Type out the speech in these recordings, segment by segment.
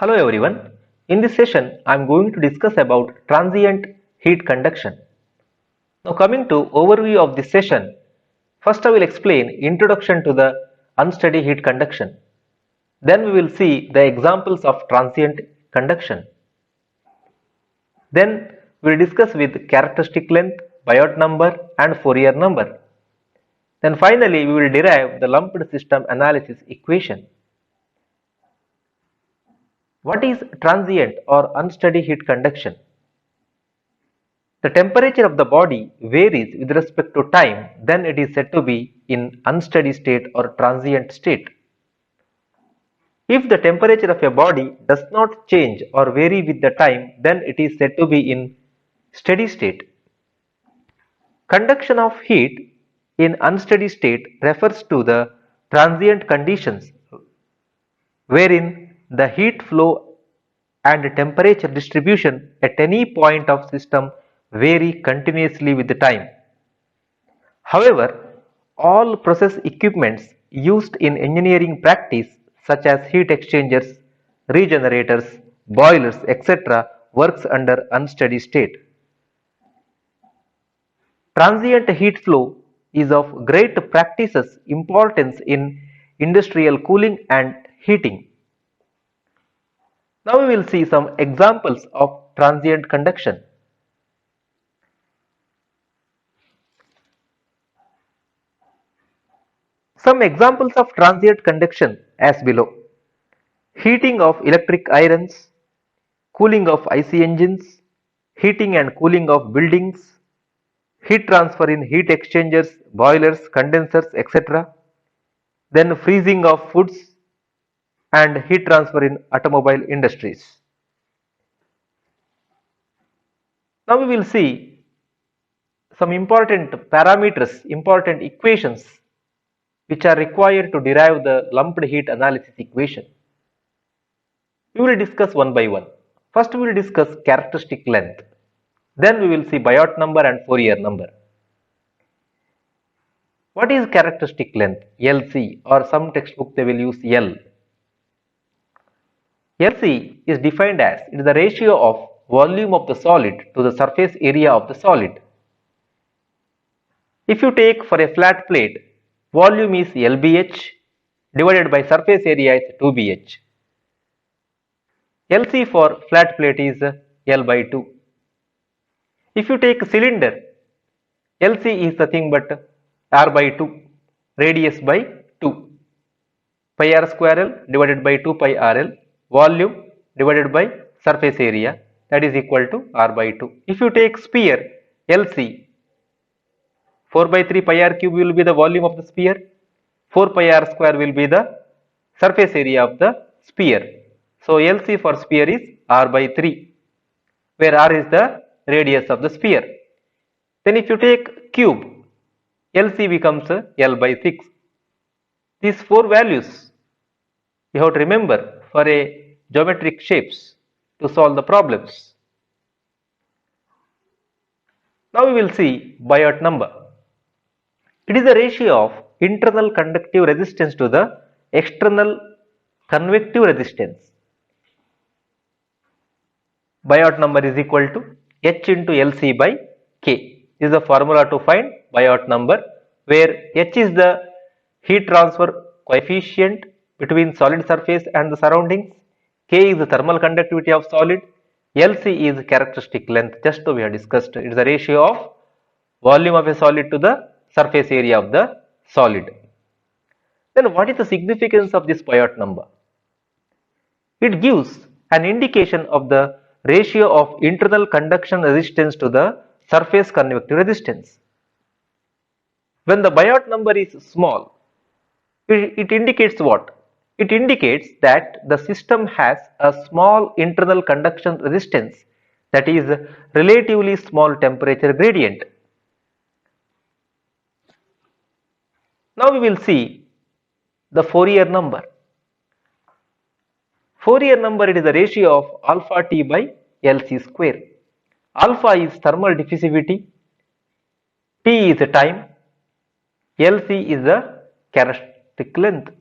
Hello everyone. In this session, I am going to discuss about transient heat conduction. Now coming to overview of this session, first I will explain introduction to the unsteady heat conduction. Then we will see the examples of transient conduction. Then we will discuss with characteristic length, Biot number and Fourier number. Then finally we will derive the lumped system analysis equation. What is transient or unsteady heat conduction? The temperature of the body varies with respect to time, then it is said to be in unsteady state or transient state. If the temperature of a body does not change or vary with the time, then it is said to be in steady state. Conduction of heat in unsteady state refers to the transient conditions wherein the heat flow and temperature distribution at any point of system vary continuously with the time. However, all process equipments used in engineering practice such as heat exchangers, regenerators, boilers, etc. works under unsteady state. Transient heat flow is of great practices importance in industrial cooling and heating. Now we will see some examples of transient conduction. Some examples of transient conduction as below: heating of electric irons, cooling of IC engines, heating and cooling of buildings, heat transfer in heat exchangers, boilers, condensers, etc. Then freezing of foods and heat transfer in automobile industries. Now we will see some important parameters, important equations which are required to derive the lumped heat analysis equation. We will discuss one by one. First we will discuss characteristic length. Then we will see Biot number and Fourier number. What is characteristic length? LC, or some textbook they will use L. LC is defined as it is the ratio of volume of the solid to the surface area of the solid. If you take for a flat plate, volume is LBH divided by surface area is 2BH. LC for flat plate is L by 2. If you take a cylinder, LC is nothing but R by 2, radius by 2, pi r square L divided by 2 pi RL, volume divided by surface area, that is equal to R by 2. If you take sphere, LC, 4 by 3 pi r cube will be the volume of the sphere, 4 pi r square will be the surface area of the sphere. So LC for sphere is R by 3, where R is the radius of the sphere. Then if you take cube, LC becomes L by 6. These four values you have to remember for a geometric shapes to solve the problems. Now we will see Biot number. It is the ratio of internal conductive resistance to the external convective resistance. Biot number is equal to H into LC by K. This is the formula to find Biot number, where H is the heat transfer coefficient between solid surface and the surroundings, K is the thermal conductivity of solid, LC is characteristic length, just we have discussed. It is the ratio of volume of a solid to the surface area of the solid. Then what is the significance of this Biot number? It gives an indication of the ratio of internal conduction resistance to the surface convective resistance. When the Biot number is small, it indicates what? It indicates that the system has a small internal conduction resistance, that is relatively small temperature gradient. Now we will see the Fourier number. Fourier number, it is the ratio of alpha T by LC square. Alpha is thermal diffusivity, T is the time, LC is the characteristic length.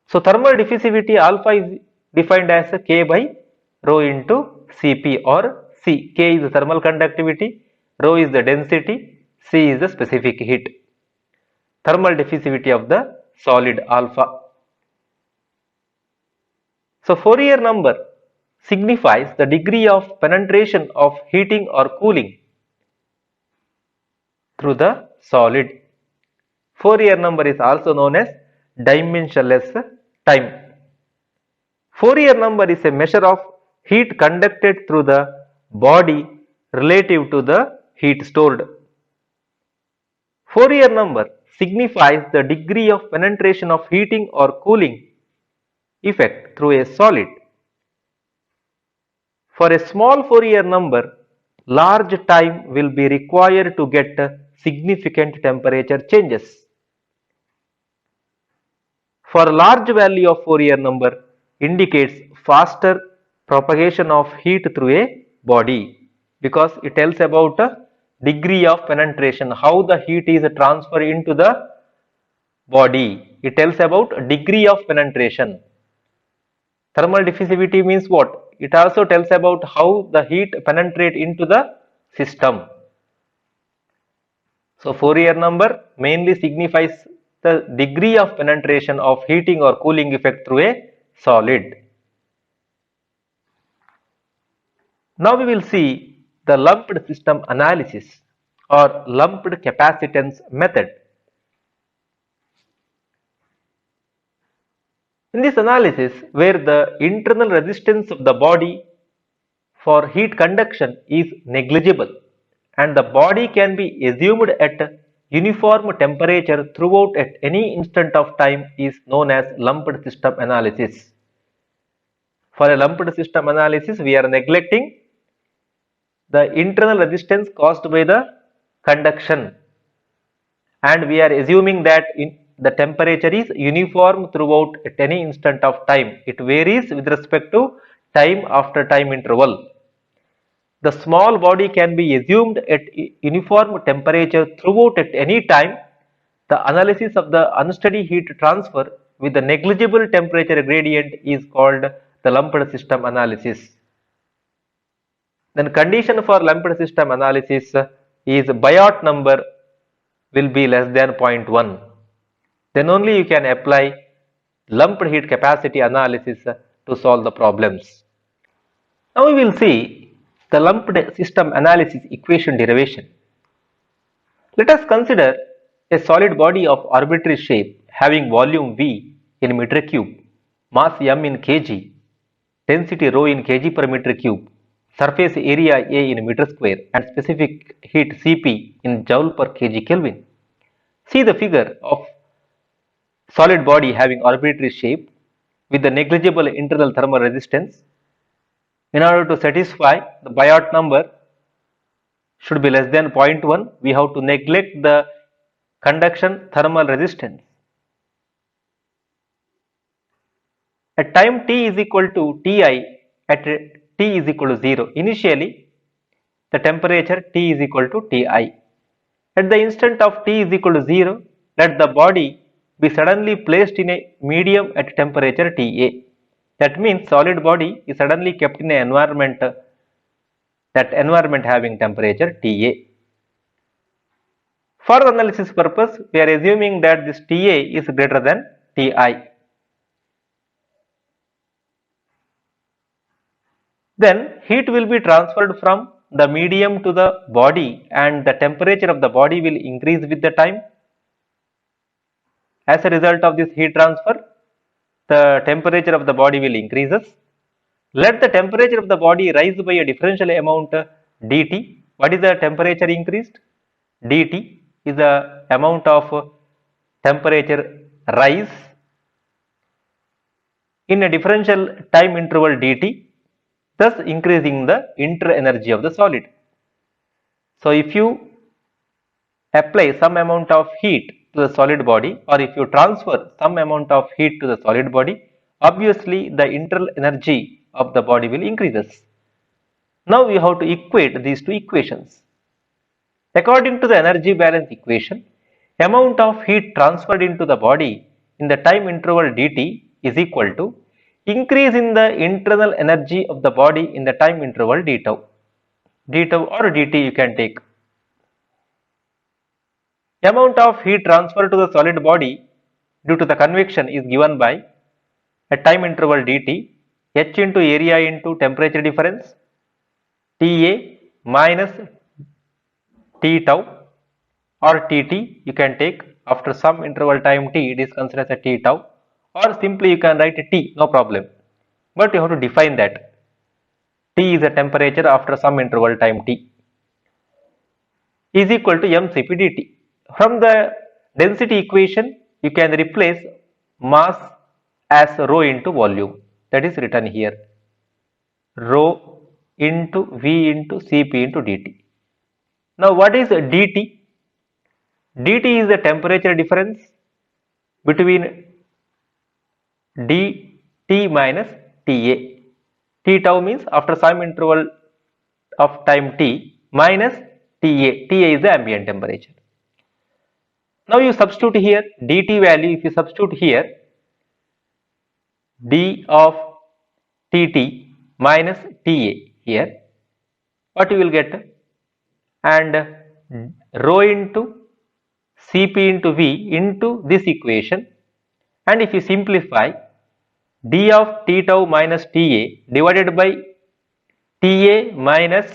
So thermal diffusivity alpha is defined as K by rho into Cp or C. K is the thermal conductivity, rho is the density, C is the specific heat. Thermal diffusivity of the solid alpha. So Fourier number signifies the degree of penetration of heating or cooling through the solid. Fourier number is also known as dimensionless time. Fourier number is a measure of heat conducted through the body relative to the heat stored. Fourier number signifies the degree of penetration of heating or cooling effect through a solid. For a small Fourier number, large time will be required to get significant temperature changes. For a large value of Fourier number indicates faster propagation of heat through a body, because it tells about degree of penetration, how the heat is transferred into the body. It tells about degree of penetration. Thermal diffusivity means what? It also tells about how the heat penetrate into the system. So Fourier number mainly signifies the degree of penetration of heating or cooling effect through a solid. Now we will see the lumped system analysis or lumped capacitance method. In this analysis, where the internal resistance of the body for heat conduction is negligible and the body can be assumed at uniform temperature throughout at any instant of time, is known as lumped system analysis. For a lumped system analysis, we are neglecting the internal resistance caused by the conduction, and we are assuming that the temperature is uniform throughout at any instant of time. It varies with respect to time after time interval. The small body can be assumed at uniform temperature throughout at any time. The analysis of the unsteady heat transfer with the negligible temperature gradient is called the lumped system analysis. Then condition for lumped system analysis is Biot number will be less than 0.1. Then only you can apply lumped heat capacity analysis to solve the problems. Now we will see the lumped system analysis equation derivation. Let us consider a solid body of arbitrary shape having volume V in meter cube, mass m in kg, density rho in kg per meter cube, surface area A in meter square, and specific heat Cp in joule per kg Kelvin. See the figure of solid body having arbitrary shape with the negligible internal thermal resistance. In order to satisfy the Biot number should be less than 0.1, we have to neglect the conduction thermal resistance. At time t is equal to Ti, at t is equal to 0, initially the temperature T is equal to Ti. At the instant of T is equal to 0, let the body be suddenly placed in a medium at temperature Ta. That means solid body is suddenly kept in an environment, that environment having temperature Ta. For analysis purpose, we are assuming that this Ta is greater than Ti. Then heat will be transferred from the medium to the body and the temperature of the body will increase with the time. As a result of this heat transfer, the temperature of the body will increases. Let the temperature of the body rise by a differential amount dt. What is the temperature increased? Dt is the amount of temperature rise in a differential time interval dt, thus increasing the inter energy of the solid. So if you apply some amount of heat to the solid body, or if you transfer some amount of heat to the solid body, obviously the internal energy of the body will increases. Now we have to equate these two equations. According to the energy balance equation, amount of heat transferred into the body in the time interval dt is equal to increase in the internal energy of the body in the time interval d tau. D tau or dt you can take. Amount of heat transfer to the solid body due to the convection is given by a time interval dt, h into area into temperature difference, Ta minus T tau or Tt you can take after some interval time t, it is considered as a T tau, or simply you can write T, no problem. But you have to define that. T is a temperature after some interval time t is equal to mCp dt. From the density equation, you can replace mass as rho into volume. That is written here. Rho into V into Cp into dt. Now what is dt? dt is the temperature difference between dt minus Ta. T tau means after some interval of time t minus Ta. Ta is the ambient temperature. Now you substitute here dt value. If you substitute here d of Tt minus Ta here, what you will get? And rho into Cp into V into this equation, and if you simplify, d of T tau minus Ta divided by Ta minus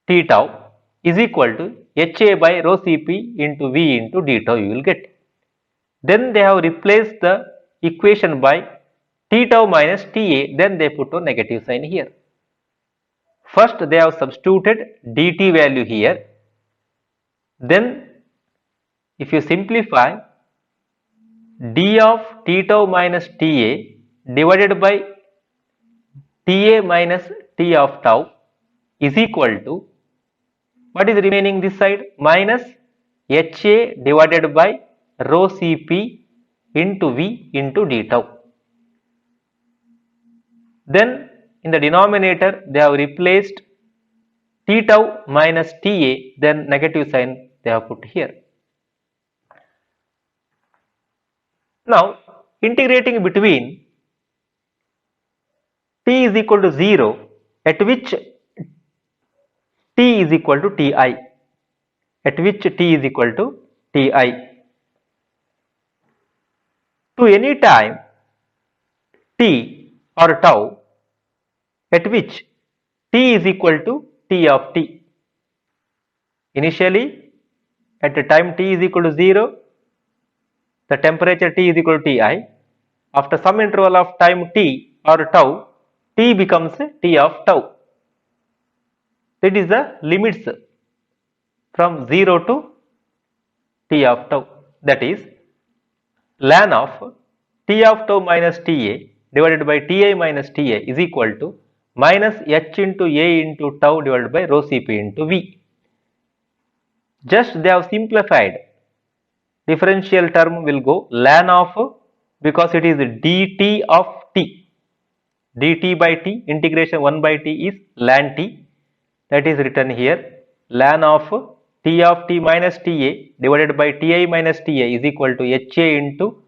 T tau is equal to Ha by rho Cp into V into d tau you will get. Then they have replaced the equation by T tau minus Ta, then they put a negative sign here. First they have substituted dt value here, then if you simplify, d of T tau minus Ta divided by Ta minus T of tau is equal to, what is remaining this side? Minus Ha divided by rho Cp into V into d tau. Then in the denominator they have replaced T tau minus Ta, then negative sign they have put here. Now integrating between t is equal to 0, at which t is equal to Ti, at which t is equal to Ti. To any time t or tau at which t is equal to T of t. Initially at the time t is equal to 0, the temperature T is equal to Ti. After some interval of time t or tau, T becomes T of tau. That is the limits from 0 to T of tau. That is ln of T of tau minus Ta divided by Ti minus Ta is equal to minus h into A into tau divided by rho Cp into V. Just they have simplified. Differential term will go ln of, because it is dt of t. Dt by t, integration 1 by t is ln t. That is written here. Ln of T of t minus Ta divided by Ti minus Ta is equal to Ha into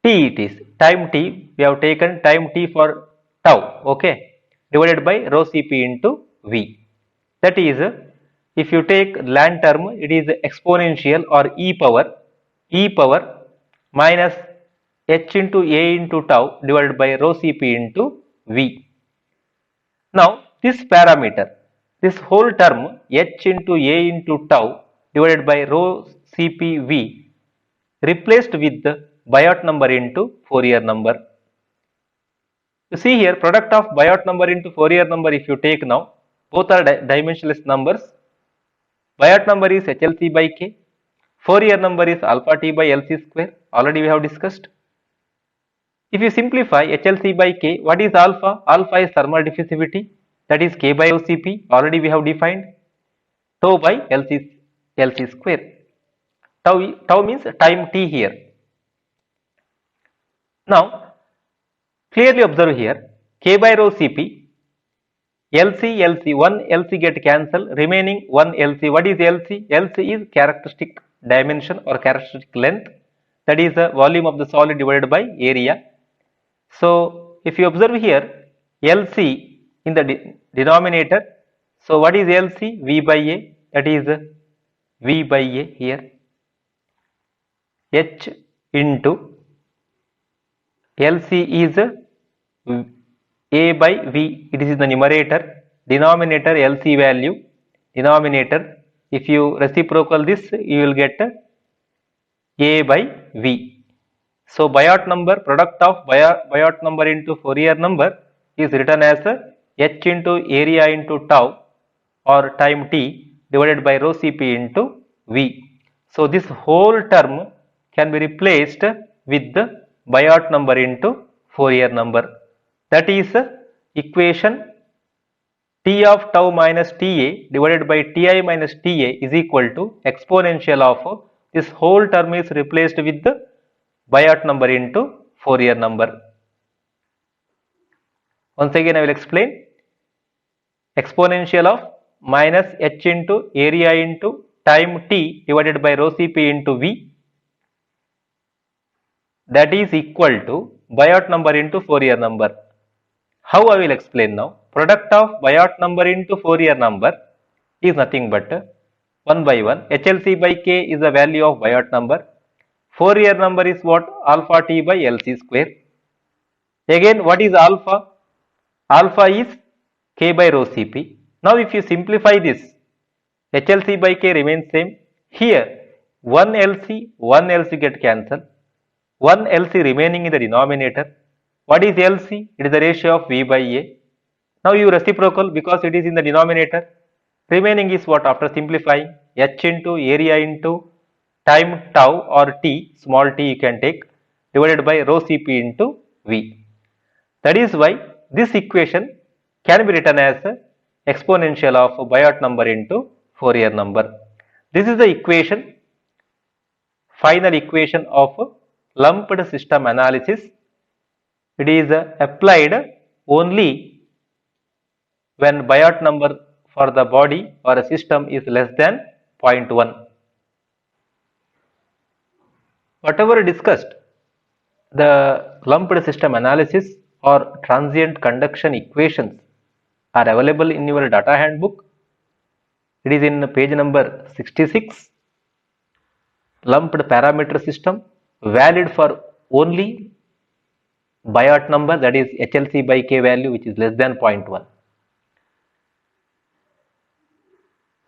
t. It is time t. We have taken time t for tau. Okay. Divided by rho Cp into V. That is, if you take ln term, it is exponential or e power minus h into A into tau divided by rho Cp into V. Now this parameter, this whole term h into A into tau divided by rho Cp V replaced with the Biot number into Fourier number. You see here, product of Biot number into Fourier number, if you take now, both are dimensionless numbers. Biot number is HLC by K. Fourier number is alpha T by LC square. Already we have discussed. If you simplify HLC by K, what is alpha? Alpha is thermal diffusivity. That is K by OCP. Already we have defined. Tau by LC square. Tau means time T here. Now, clearly observe here, K by rho Cp, LC, 1 LC get cancelled, remaining 1 LC. What is LC? LC is characteristic dimension or characteristic length, that is the volume of the solid divided by area. So if you observe here, LC in the denominator. So what is LC? V by A, that is V by A here. H into LC is A by V. It is in the numerator. Denominator LC value. Denominator. If you reciprocal this, you will get A by V. So Biot number, product of Biot number into Fourier number is written as H into area into tau or time t divided by rho Cp into V. So this whole term can be replaced with the Biot number into Fourier number. That is equation T of tau minus Ta divided by Ti minus Ta is equal to exponential of this whole term is replaced with the Biot number into Fourier number. Once again I will explain. Exponential of minus h into area into time t divided by rho Cp into V, that is equal to Biot number into Fourier number. How I will explain now? Product of Biot number into Fourier number is nothing but 1 by 1. HLC by K is the value of Biot number. Fourier number is what? Alpha T by LC square. Again, what is alpha? Alpha is K by rho Cp. Now if you simplify this, HLC by K remains same. Here 1 LC get cancelled. 1 LC remaining in the denominator. What is LC? It is the ratio of V by A. Now you reciprocal because it is in the denominator. Remaining is what? After simplifying, H into area into time tau or t, small t you can take, divided by rho Cp into V. That is why this equation can be written as exponential of Biot number into Fourier number. This is the equation, final equation of lumped system analysis. It is applied only when Biot number for the body or a system is less than 0.1. Whatever discussed, the lumped system analysis or transient conduction equations are available in your data handbook. It is in page number 66. Lumped parameter system valid for only Biot number, that is HLC by K value which is less than 0.1.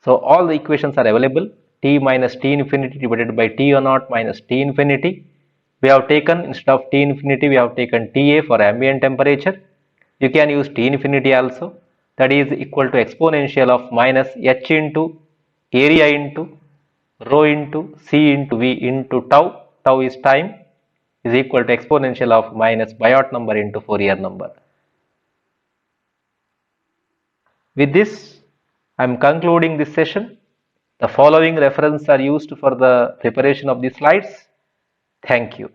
So all the equations are available. T minus T infinity divided by T naught minus T infinity. We have taken, instead of T infinity, we have taken Ta for ambient temperature. You can use T infinity also. That is equal to exponential of minus H into area into rho into C into V into tau. Tau is time, is equal to exponential of minus Biot number into Fourier number. With this, I am concluding this session. The following references are used for the preparation of the slides. Thank you.